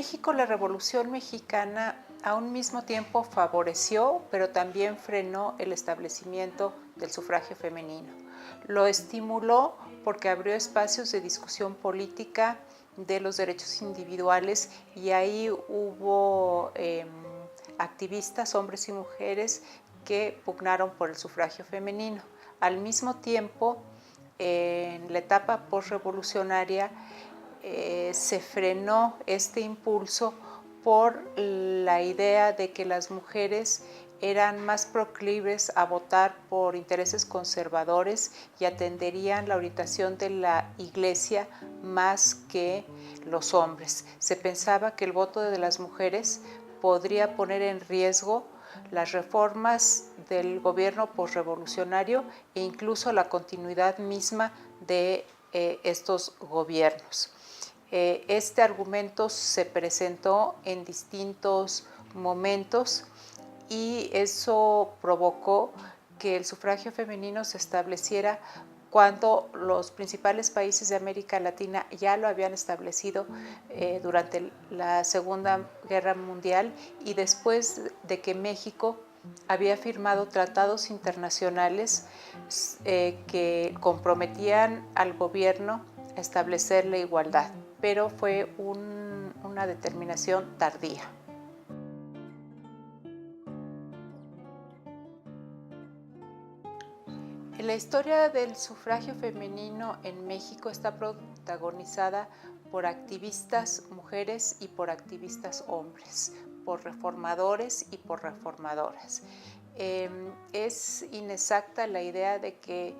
México, la Revolución Mexicana a un mismo tiempo favoreció, pero también frenó el establecimiento del sufragio femenino. Lo estimuló porque abrió espacios de discusión política de los derechos individuales y ahí hubo activistas, hombres y mujeres, que pugnaron por el sufragio femenino. Al mismo tiempo, en la etapa postrevolucionaria, se frenó este impulso por la idea de que las mujeres eran más proclives a votar por intereses conservadores y atenderían la orientación de la Iglesia más que los hombres. Se pensaba que el voto de las mujeres podría poner en riesgo las reformas del gobierno postrevolucionario e incluso la continuidad misma de estos gobiernos. Este argumento se presentó en distintos momentos y eso provocó que el sufragio femenino se estableciera cuando los principales países de América Latina ya lo habían establecido durante la Segunda Guerra Mundial y después de que México había firmado tratados internacionales que comprometían al gobierno a establecer la igualdad, pero fue una determinación tardía. La historia del sufragio femenino en México está protagonizada por activistas mujeres y por activistas hombres, por reformadores y por reformadoras. Es inexacta la idea de que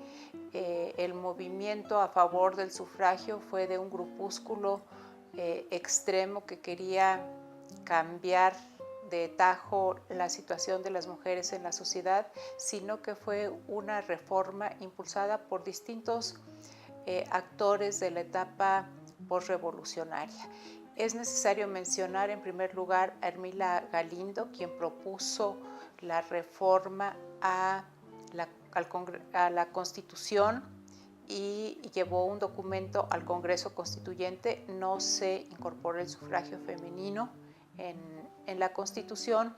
el movimiento a favor del sufragio fue de un grupúsculo extremo que quería cambiar de tajo la situación de las mujeres en la sociedad, sino que fue una reforma impulsada por distintos actores de la etapa postrevolucionaria. Es necesario mencionar en primer lugar a Ermila Galindo, quien propuso la reforma a la Constitución y llevó un documento al Congreso Constituyente. No se incorporó el sufragio femenino en la Constitución.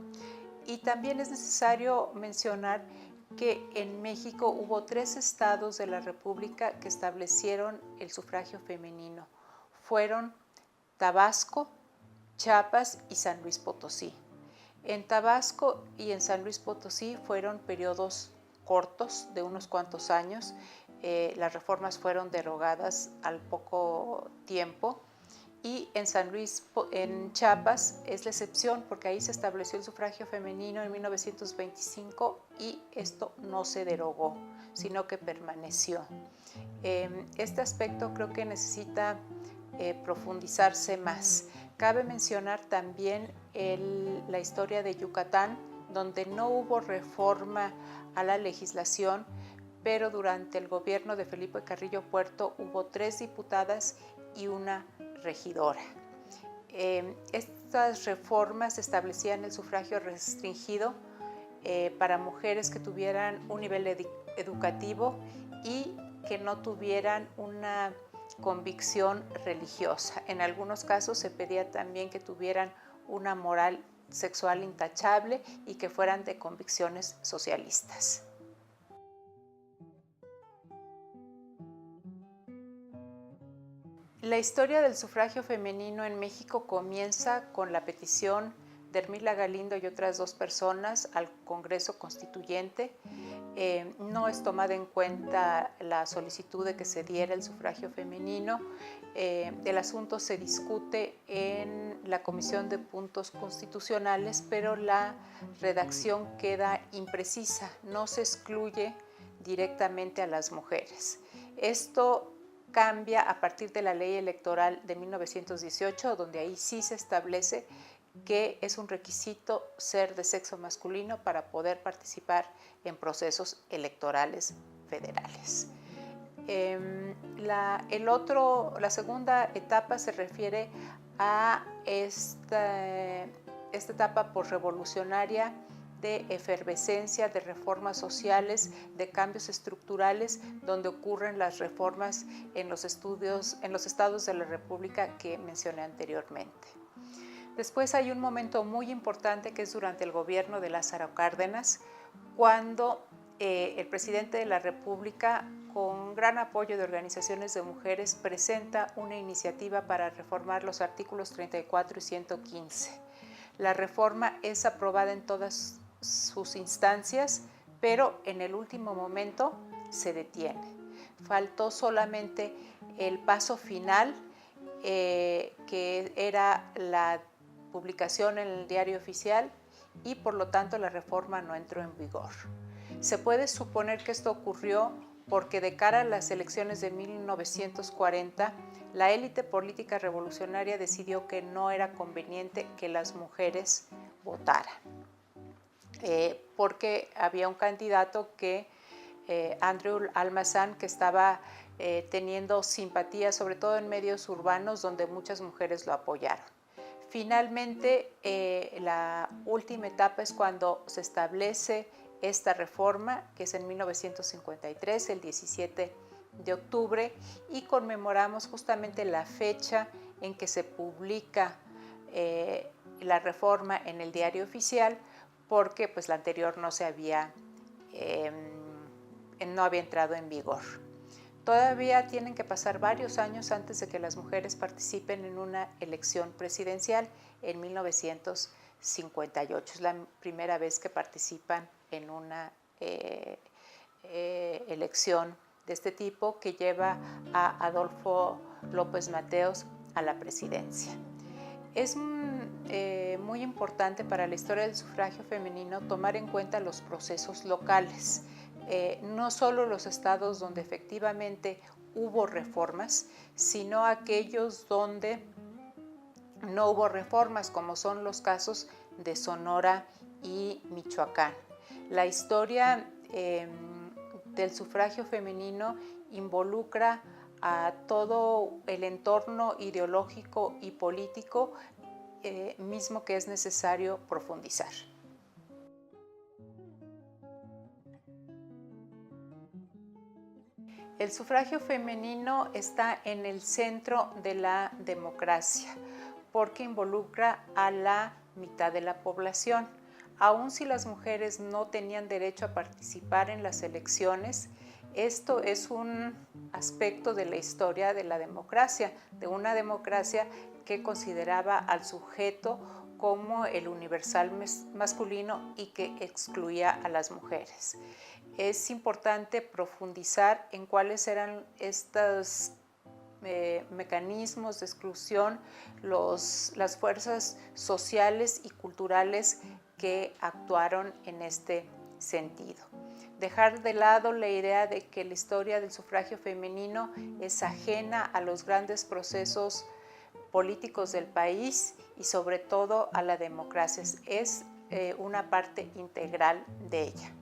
Y también es necesario mencionar que en México hubo 3 estados de la República que establecieron el sufragio femenino. Fueron Tabasco, Chiapas y San Luis Potosí. En Tabasco y en San Luis Potosí fueron periodos cortos de unos cuantos años. Las reformas fueron derogadas al poco tiempo. Y en Chiapas es la excepción porque ahí se estableció el sufragio femenino en 1925 y esto no se derogó, sino que permaneció. Este aspecto creo que necesita profundizarse más. Cabe mencionar también la historia de Yucatán, donde no hubo reforma a la legislación, pero durante el gobierno de Felipe Carrillo Puerto hubo 3 diputadas y una regidora. Estas reformas establecían el sufragio restringido para mujeres que tuvieran un nivel educativo y que no tuvieran una convicción religiosa. En algunos casos se pedía también que tuvieran una moral sexual intachable y que fueran de convicciones socialistas. La historia del sufragio femenino en México comienza con la petición de Ermila Galindo y otras 2 personas al Congreso Constituyente. No es tomada en cuenta la solicitud de que se diera el sufragio femenino. El asunto se discute en la Comisión de Puntos Constitucionales, pero la redacción queda imprecisa, no se excluye directamente a las mujeres. Esto cambia a partir de la ley electoral de 1918, donde ahí sí se establece que es un requisito ser de sexo masculino para poder participar en procesos electorales federales. La segunda etapa se refiere a esta etapa postrevolucionaria de efervescencia, de reformas sociales, de cambios estructurales, donde ocurren las reformas en los estados de la República que mencioné anteriormente. Después hay un momento muy importante que es durante el gobierno de Lázaro Cárdenas, cuando el presidente de la República, con gran apoyo de organizaciones de mujeres, presenta una iniciativa para reformar los artículos 34 y 115. La reforma es aprobada en todas sus instancias, pero en el último momento se detiene. Faltó solamente el paso final, que era la publicación en el Diario Oficial, y por lo tanto la reforma no entró en vigor. Se puede suponer que esto ocurrió porque de cara a las elecciones de 1940, la élite política revolucionaria decidió que no era conveniente que las mujeres votaran, porque había un candidato que, Andrew Almazán, que estaba teniendo simpatía, sobre todo en medios urbanos, donde muchas mujeres lo apoyaron. Finalmente, la última etapa es cuando se establece esta reforma, que es en 1953, el 17 de octubre, y conmemoramos justamente la fecha en que se publica la reforma en el Diario Oficial, porque pues, la anterior no había entrado en vigor. Todavía tienen que pasar varios años antes de que las mujeres participen en una elección presidencial. En 1958 es la primera vez que participan en una elección de este tipo, que lleva a Adolfo López Mateos a la presidencia. Es muy importante para la historia del sufragio femenino tomar en cuenta los procesos locales. No solo los estados donde efectivamente hubo reformas, sino aquellos donde no hubo reformas, como son los casos de Sonora y Michoacán. La historia del sufragio femenino involucra a todo el entorno ideológico y político mismo que es necesario profundizar. El sufragio femenino está en el centro de la democracia porque involucra a la mitad de la población. Aun si las mujeres no tenían derecho a participar en las elecciones, esto es un aspecto de la historia de la democracia, de una democracia que consideraba al sujeto como el universal masculino y que excluía a las mujeres. Es importante profundizar en cuáles eran estos mecanismos de exclusión, las fuerzas sociales y culturales que actuaron en este sentido. Dejar de lado la idea de que la historia del sufragio femenino es ajena a los grandes procesos políticos del país y sobre todo a la democracia. Es una parte integral de ella.